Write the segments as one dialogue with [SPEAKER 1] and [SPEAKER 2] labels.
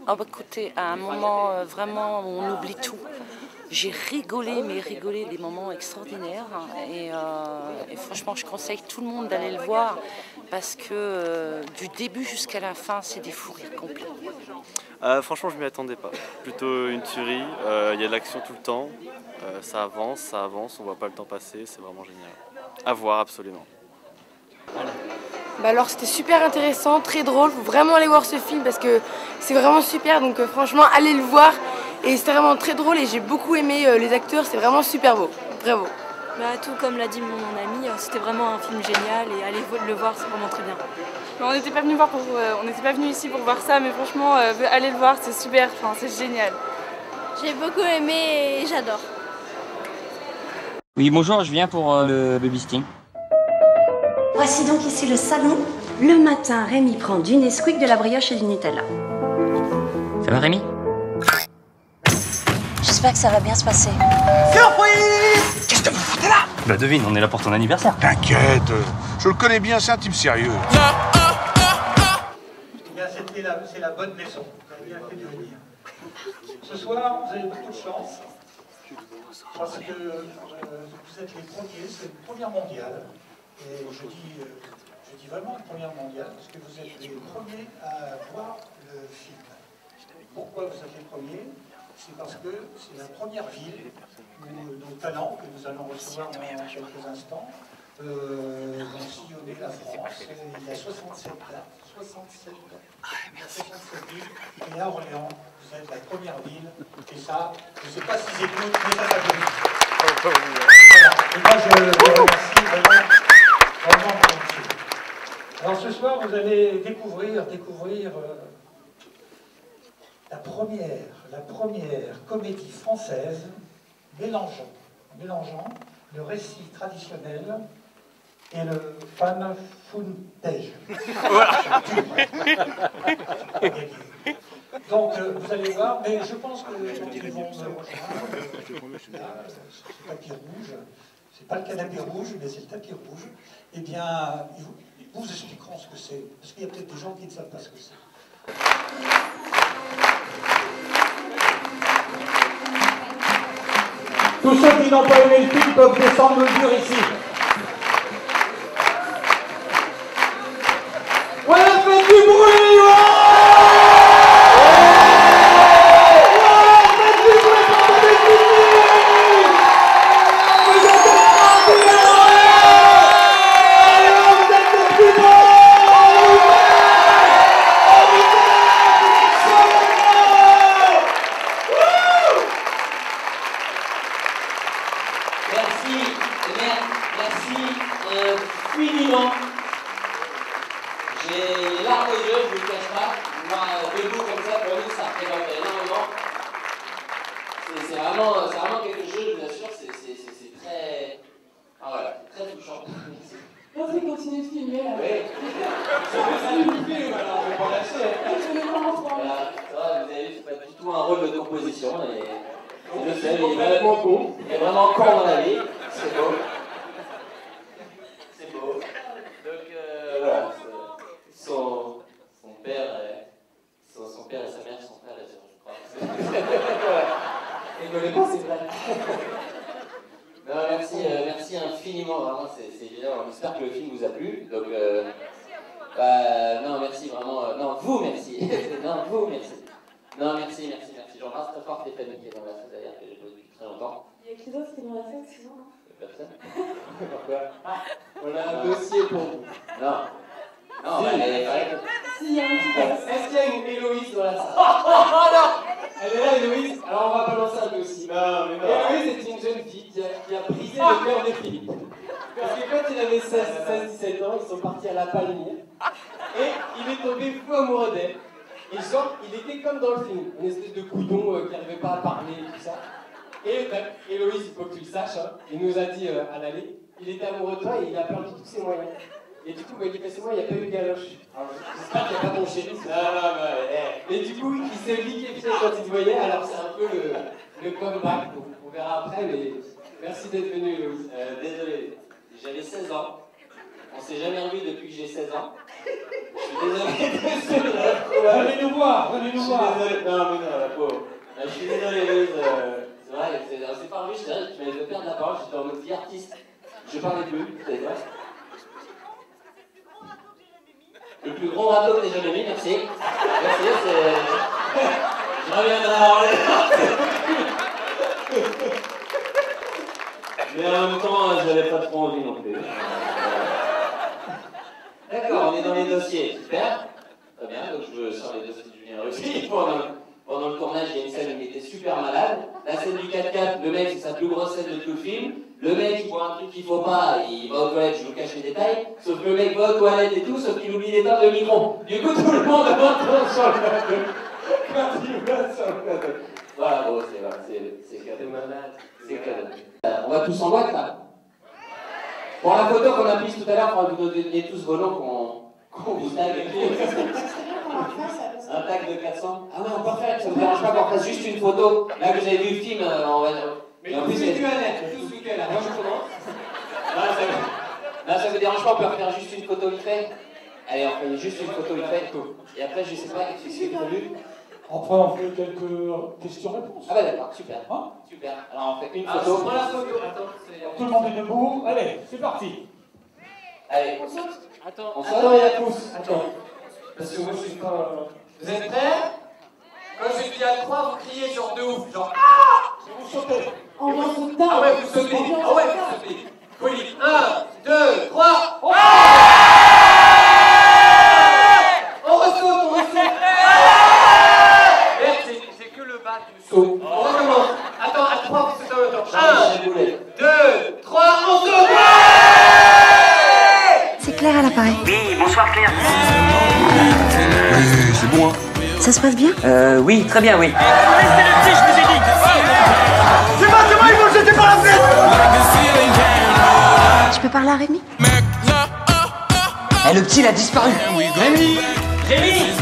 [SPEAKER 1] Ah bah écoutez, à un moment vraiment où on oublie tout. J'ai rigolé, mais rigolé des moments extraordinaires. Et franchement, je conseille tout le monde d'aller le voir parce que du début jusqu'à la fin, c'est des fous rires complets.
[SPEAKER 2] Franchement, je m'y attendais pas. Plutôt une tuerie. Il y a de l'action tout le temps. Ça avance, on voit pas le temps passer. C'est vraiment génial. À voir absolument.
[SPEAKER 3] Bah alors c'était super intéressant, très drôle, faut vraiment aller voir ce film parce que c'est vraiment super, donc franchement allez le voir et c'était vraiment très drôle et j'ai beaucoup aimé les acteurs, c'est vraiment super beau, bravo.
[SPEAKER 4] Bah, tout comme l'a dit mon ami, c'était vraiment un film génial et aller le voir c'est vraiment très bien.
[SPEAKER 5] On n'était pas venu ici pour voir ça, mais franchement allez le voir, c'est super, enfin, c'est génial.
[SPEAKER 4] J'ai beaucoup aimé et j'adore.
[SPEAKER 6] Oui, bonjour, je viens pour le baby sting.
[SPEAKER 7] Voici donc ici le salon. Le matin, Rémi prend du Nesquik, de la brioche et du Nutella.
[SPEAKER 6] Ça va, Rémi?
[SPEAKER 7] J'espère que ça va bien se passer.
[SPEAKER 8] Surprise! Qu'est-ce que vous foutez là?
[SPEAKER 6] Bah devine, on est là pour ton anniversaire.
[SPEAKER 8] T'inquiète, je le connais bien, c'est un type sérieux.
[SPEAKER 9] C'est la bonne leçon. Vous avez bien fait de venir. Ce soir, vous avez beaucoup de chance. Parce que vous êtes les premiers, c'est une première mondiale. Et je dis vraiment une première mondiale, parce que vous êtes les premiers à voir le film. Pourquoi vous êtes les premiers? C'est parce que c'est la première ville où nos talents, que nous allons recevoir dans quelques instants, vont sillonner la France. Il y a 67 dates. 67 villes. Et à Orléans, vous êtes la première ville. Et ça, je ne sais pas s'ils écoutent, mais ça va venir. Voilà. Et moi, je vous remercie vraiment. Alors ce soir, vous allez découvrir la première comédie française mélangeant le récit traditionnel et le fan footage. Donc vous allez voir, mais je pense que ils vont me rejoindre. Là, ce tapis rouge. C'est pas le canapé rouge, mais c'est le tapis rouge. Eh bien, ils vous expliqueront ce que c'est. Parce qu'il y a peut-être des gens qui ne savent pas ce que c'est. Tous ceux qui n'ont pas aimé le film peuvent descendre le dur ici. Voilà, faites du bruit, ouais!
[SPEAKER 10] Merci infiniment. J'ai les larmes aux yeux, je ne vous le cache pas. Moi, debout comme ça, pour nous, ça représente énormément. C'est vraiment quelque chose, je vous assure, c'est très... Ah voilà, très touchant.
[SPEAKER 5] On va continuer de filmer là.
[SPEAKER 10] Oui. Ça nous filme, alors on va pas lâcher. Voilà, ça, vous avez vu, c'est pas du tout un rôle de composition. Et je sais, il est vraiment con. Il est vraiment con dans la vie. C'est beau. C'est beau. Donc voilà. Son père et sa mère sont frères et sœurs, je crois. Rigolez pas, c'est vrai. Non, merci infiniment, vraiment, c'est génial. J'espère que le film vous a plu. Donc, non, merci vraiment. Non, vous merci. Non, vous merci. Non, merci. J'embrasse très fort Stéphanie qui est dans la salle derrière, que j'ai joué depuis très longtemps.
[SPEAKER 5] Il y a qui d'autre qui est dans la salle, sinon, non?
[SPEAKER 10] Personne. Pourquoi? On a un dossier pour vous. Non. Non, bah, elle est vrai.
[SPEAKER 5] Si, il y a un petit peu.
[SPEAKER 10] Est-ce qu'il y a une Héloïse dans la salle? Oh non! Elle est là, Héloïse. Alors on va balancer un dossier. Non, mais non. Héloïse est une jeune fille qui a brisé le cœur de Philippe. Parce que quand il avait 16-17 ans, ils sont partis à la Palmière. Et il est tombé fou amoureux d'elle. Et genre, il était comme dans le film, une espèce de coudon qui n'arrivait pas à parler et tout ça. Et Héloïse, il faut que tu le saches, hein, il nous a dit à l'aller, il était amoureux de toi et il a perdu tous ses moyens. Et du coup, il dit, passez-moi, il n'y a pas eu de galoche. Alors, j'espère qu'il n'y a pas ton chéri. Non, et du coup, il s'est liquéfié quand il te voyait, alors c'est un peu le comeback. On verra après, mais merci d'être venu, Héloïse. Désolé, j'avais 16 ans. On s'est jamais revu depuis que j'ai 16 ans. Je suis désolé. Venez nous voir, venez nous voir. Je suis désolé. Non, mais non, la pauvre. Je suis désolé, Louise. C'est vrai, c'est pas revu, c'est vrai, tu m'avais fait perdre la parole, j'étais en mode vie artiste. Je parlais plus, c'est vrai. Le plus gros râteau que j'ai jamais mis, merci. Merci, c'est... Je reviendrai à Orléans. Mais en même temps, j'avais pas trop envie non plus. D'accord, on est dans les dossiers, super. Très bien, donc je sors les dossiers de Julien Rusty. Pendant le tournage, il y a une scène où il était super malade. La scène du 4x4, le mec, c'est sa plus grosse scène de tout le film. Le mec, il voit un truc qu'il faut pas, il va aux toilettes, je vous cache les détails. Sauf que le mec va aux toilettes et tout, sauf qu'il oublie d'éteindre le micro. Du coup, tout le monde entend sur le plateau. Quand il va sur le plateau. Voilà, bon, c'est cadeau. C'est cadeau. On va tous en boîte, là. Pour la photo qu'on a prise tout à l'heure, il faudra que vous donniez tous vos noms qu'on vous tag. Un tag de 400. Ah ouais, on peut faire, ça ne me dérange pas qu'on fasse juste une photo. Là que j'avais vu le film, on va dire. Mais en plus, c'est du net, tout ce week-end. Moi, je commence. Là, ça me dérange pas, on peut refaire juste une photo vite fait. Allez, on fait juste une photo vite fait. Et après, je sais pas, qu'est-ce qui est prévu?
[SPEAKER 9] Après, on fait quelques questions-réponses.
[SPEAKER 10] Ah bah d'accord, super. Hein, super. Alors, on fait une photo.
[SPEAKER 9] Prends la photo. Attends, tout le monde est debout. Allez, c'est parti.
[SPEAKER 10] Allez.
[SPEAKER 9] On saute.
[SPEAKER 10] Attends, on saute.
[SPEAKER 9] Il y a tous. Attends. Parce que moi, je suis pas...
[SPEAKER 10] Vous êtes prêts? Quand je dis à 3, vous criez genre de ouf. Genre ah!
[SPEAKER 9] Vous sautez.
[SPEAKER 10] On va sauter. Ah ouais, vous sautez. Ah ouais, vous sautez. Folie. 1, 2, 3. Oh! On ressaute, on ressaute. Merde, c'est que le bas du saut. On recommence. Attends, à 3, vous sautez en même temps. 1, 2, 3, on saute.
[SPEAKER 7] C'est Claire à l'appareil.
[SPEAKER 6] Oui, bonsoir Claire.
[SPEAKER 8] Oui, c'est bon, hein.
[SPEAKER 7] Ça se passe bien?
[SPEAKER 6] Oui, très bien, oui.
[SPEAKER 7] Je peux parler à Rémi?
[SPEAKER 6] Eh, le petit, il a disparu. Rémi!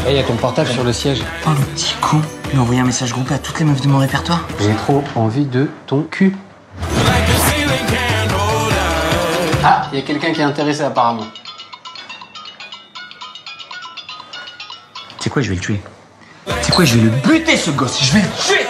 [SPEAKER 11] Il y a ton portable sur le siège.
[SPEAKER 6] Oh, le petit con. Il a envoyé un message groupé à toutes les meufs de mon répertoire.
[SPEAKER 11] J'ai trop envie de ton cul. Ah, il y a quelqu'un qui est intéressé apparemment.
[SPEAKER 6] C'est quoi, je vais le tuer. C'est quoi, je vais le buter, ce gosse. Je vais le tuer.